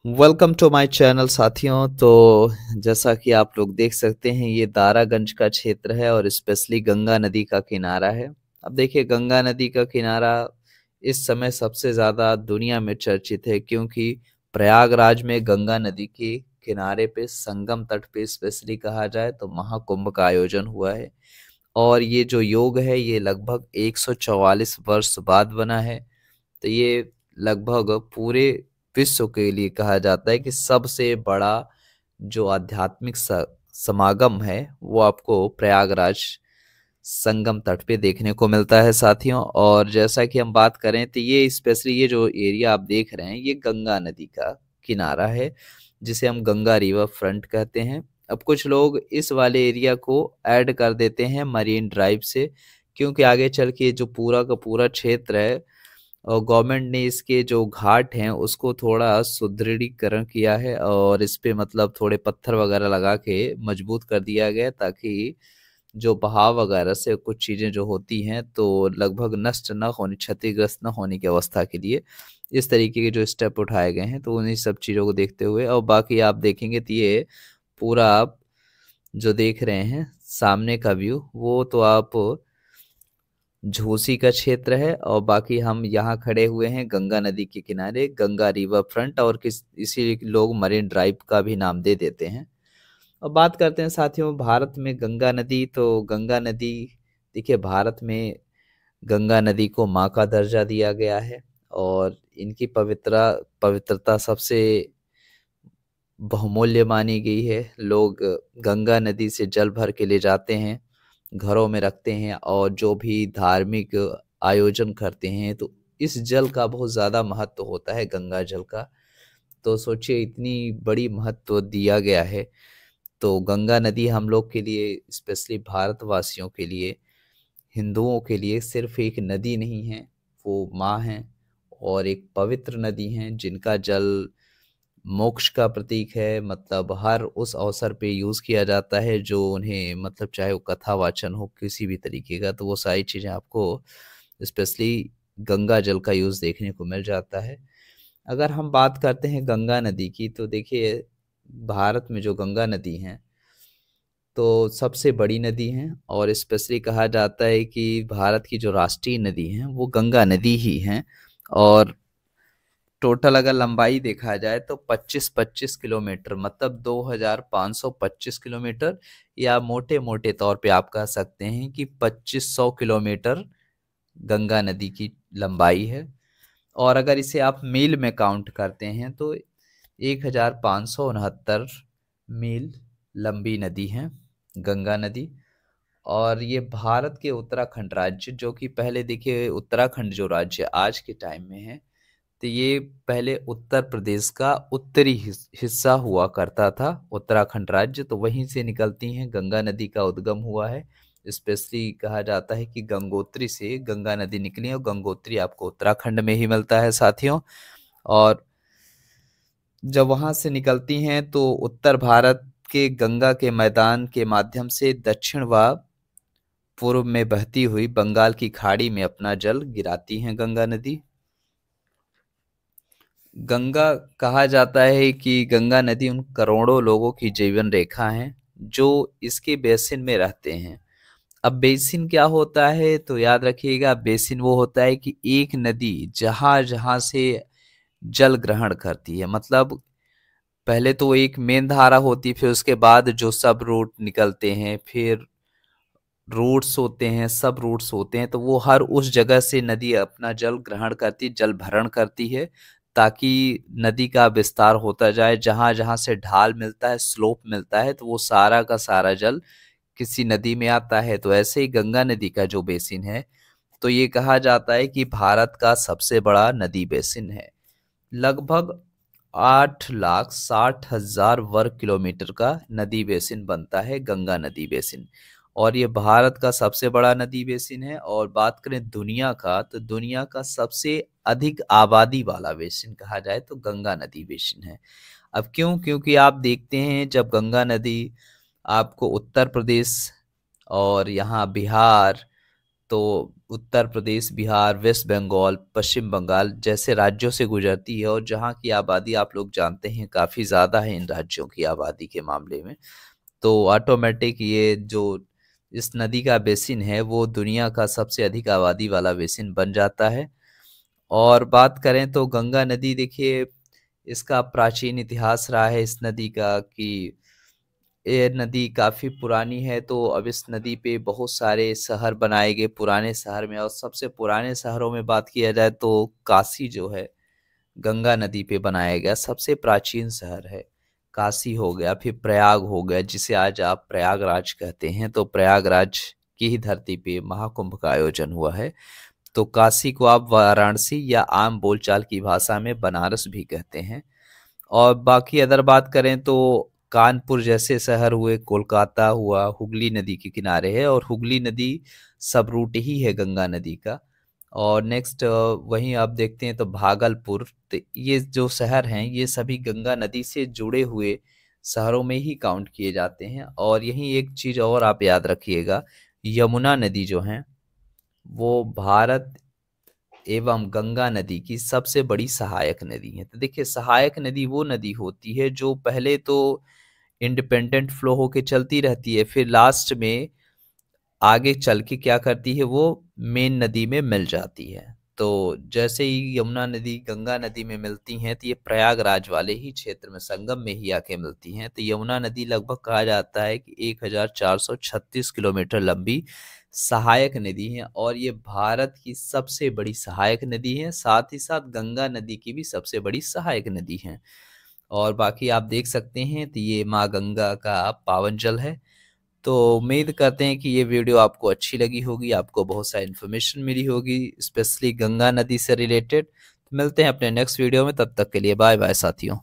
Welcome to my channel साथियों। तो जैसा कि आप लोग देख सकते हैं, ये दारागंज का क्षेत्र है और स्पेशली गंगा नदी का किनारा है। अब देखिए, गंगा नदी का किनारा इस समय सबसे ज़्यादा दुनिया में चर्चित है, क्योंकि प्रयागराज में गंगा नदी के किनारे पे संगम तट पे स्पेशली कहा जाए तो महाकुंभ का आयोजन हुआ है। और ये जो योग है, ये लगभग 144 वर्ष बाद बना है। तो ये लगभग पूरे विश्व के लिए कहा जाता है कि सबसे बड़ा जो आध्यात्मिक समागम है वो आपको प्रयागराज संगम तट पे देखने को मिलता है साथियों। और जैसा कि हम बात करें तो ये स्पेशली ये जो एरिया आप देख रहे हैं, ये गंगा नदी का किनारा है, जिसे हम गंगा रिवर फ्रंट कहते हैं। अब कुछ लोग इस वाले एरिया को ऐड कर देते हैं मरीन ड्राइव से, क्योंकि आगे चल के जो पूरा का पूरा क्षेत्र है, और गवर्नमेंट ने इसके जो घाट हैं उसको थोड़ा सुदृढ़ीकरण किया है और इस पे मतलब थोड़े पत्थर वगैरह लगा के मजबूत कर दिया गया, ताकि जो बहाव वगैरह से कुछ चीज़ें जो होती हैं तो लगभग नष्ट न होने, क्षतिग्रस्त न होने की अवस्था के लिए इस तरीके के जो स्टेप उठाए गए हैं। तो उन्हीं सब चीज़ों को देखते हुए, और बाकी आप देखेंगे तो ये पूरा आप जो देख रहे हैं सामने का व्यू, वो तो आप झूसी का क्षेत्र है। और बाकी हम यहाँ खड़े हुए हैं गंगा नदी के किनारे, गंगा रिवर फ्रंट, और इसी लोग मरीन ड्राइव का भी नाम दे देते हैं। अब बात करते हैं साथियों भारत में गंगा नदी। तो गंगा नदी, देखिए, भारत में गंगा नदी को माँ का दर्जा दिया गया है और इनकी पवित्रता सबसे बहुमूल्य मानी गई है। लोग गंगा नदी से जल भर के ले जाते हैं, घरों में रखते हैं, और जो भी धार्मिक आयोजन करते हैं तो इस जल का बहुत ज़्यादा महत्व होता है, गंगा जल का। तो सोचिए, इतनी बड़ी महत्व दिया गया है। तो गंगा नदी हम लोग के लिए, स्पेशली भारतवासियों के लिए, हिंदुओं के लिए सिर्फ एक नदी नहीं है, वो माँ है और एक पवित्र नदी है, जिनका जल मोक्ष का प्रतीक है। मतलब हर उस अवसर पे यूज़ किया जाता है जो उन्हें, मतलब चाहे वो कथा वाचन हो किसी भी तरीके का, तो वो सारी चीज़ें आपको स्पेशली गंगा जल का यूज़ देखने को मिल जाता है। अगर हम बात करते हैं गंगा नदी की, तो देखिए, भारत में जो गंगा नदी है तो सबसे बड़ी नदी है, और स्पेशली कहा जाता है कि भारत की जो राष्ट्रीय नदी है वो गंगा नदी ही है। और टोटल अगर लंबाई देखा जाए तो 25-25 किलोमीटर, मतलब 2525 किलोमीटर, या मोटे मोटे तौर पे आप कह सकते हैं कि 2500 किलोमीटर गंगा नदी की लंबाई है। और अगर इसे आप मील में काउंट करते हैं तो 1569 मील लंबी नदी है गंगा नदी। और ये भारत के उत्तराखंड राज्य, जो कि पहले देखिए उत्तराखंड जो राज्य आज के टाइम में है, तो ये पहले उत्तर प्रदेश का उत्तरी हिस्सा हुआ करता था, उत्तराखंड राज्य। तो वहीं से निकलती हैं गंगा नदी का उद्गम हुआ है। स्पेशली कहा जाता है कि गंगोत्री से गंगा नदी निकली है, और गंगोत्री आपको उत्तराखंड में ही मिलता है साथियों। और जब वहां से निकलती हैं तो उत्तर भारत के गंगा के मैदान के माध्यम से दक्षिण व पूर्व में बहती हुई बंगाल की खाड़ी में अपना जल गिराती हैं गंगा नदी। गंगा, कहा जाता है कि गंगा नदी उन करोड़ों लोगों की जीवन रेखा है जो इसके बेसिन में रहते हैं। अब बेसिन क्या होता है, तो याद रखिएगा, बेसिन वो होता है कि एक नदी जहां जहां से जल ग्रहण करती है, मतलब पहले तो एक मेन धारा होती है, फिर उसके बाद जो सब रूट निकलते हैं, फिर रूट्स होते हैं, सब रूट्स होते हैं, तो वो हर उस जगह से नदी अपना जल ग्रहण करती, जल भरण करती है, ताकि नदी का विस्तार होता जाए। जहां जहां से ढाल मिलता है, स्लोप मिलता है, तो वो सारा का सारा जल किसी नदी में आता है। तो ऐसे ही गंगा नदी का जो बेसिन है, तो ये कहा जाता है कि भारत का सबसे बड़ा नदी बेसिन है। लगभग 8,60,000 वर्ग किलोमीटर का नदी बेसिन बनता है गंगा नदी बेसिन। और ये भारत का सबसे बड़ा नदी बेसिन है। और बात करें दुनिया का, तो दुनिया का सबसे अधिक आबादी वाला बेसिन कहा जाए तो गंगा नदी बेसिन है। अब क्यों? क्योंकि आप देखते हैं, जब गंगा नदी आपको उत्तर प्रदेश और यहाँ बिहार, तो उत्तर प्रदेश, बिहार, वेस्ट बंगाल, पश्चिम बंगाल जैसे राज्यों से गुजरती है, और जहाँ की आबादी आप लोग जानते हैं काफ़ी ज़्यादा है इन राज्यों की आबादी के मामले में। तो ऑटोमेटिक ये जो इस नदी का बेसिन है वो दुनिया का सबसे अधिक आबादी वाला बेसिन बन जाता है। और बात करें तो गंगा नदी, देखिए इसका प्राचीन इतिहास रहा है इस नदी का कि ये नदी काफ़ी पुरानी है। तो अब इस नदी पे बहुत सारे शहर बनाए गए पुराने शहर में, और सबसे पुराने शहरों में बात किया जाए तो काशी जो है गंगा नदी पे बनाया गया सबसे प्राचीन शहर है। काशी हो गया, फिर प्रयाग हो गया जिसे आज आप प्रयागराज कहते हैं। तो प्रयागराज की ही धरती पे महाकुंभ का आयोजन हुआ है। तो काशी को आप वाराणसी या आम बोलचाल की भाषा में बनारस भी कहते हैं। और बाकी अदर बात करें तो कानपुर जैसे शहर हुए, कोलकाता हुआ, हुगली नदी के किनारे है, और हुगली नदी सब रूट ही है गंगा नदी का। और नेक्स्ट वहीं आप देखते हैं तो भागलपुर, तो ये जो शहर हैं ये सभी गंगा नदी से जुड़े हुए शहरों में ही काउंट किए जाते हैं। और यहीं एक चीज़ और आप याद रखिएगा, यमुना नदी जो है वो भारत एवं गंगा नदी की सबसे बड़ी सहायक नदी है। तो देखिए सहायक नदी वो नदी होती है जो पहले तो इंडिपेंडेंट फ्लो होके चलती रहती है, फिर लास्ट में आगे चल के क्या करती है, वो मेन नदी में मिल जाती है। तो जैसे ही यमुना नदी गंगा नदी में मिलती हैं तो ये प्रयागराज वाले ही क्षेत्र में संगम में ही आके मिलती हैं। तो यमुना नदी लगभग कहा जाता है कि 1436 किलोमीटर लंबी सहायक नदी है, और ये भारत की सबसे बड़ी सहायक नदी है, साथ ही साथ गंगा नदी की भी सबसे बड़ी सहायक नदी है। और बाकी आप देख सकते हैं तो ये माँ गंगा का पावन जल है। तो उम्मीद करते हैं कि ये वीडियो आपको अच्छी लगी होगी, आपको बहुत सारी इन्फॉर्मेशन मिली होगी स्पेशली गंगा नदी से रिलेटेड। मिलते हैं अपने नेक्स्ट वीडियो में, तब तक के लिए बाय बाय साथियों।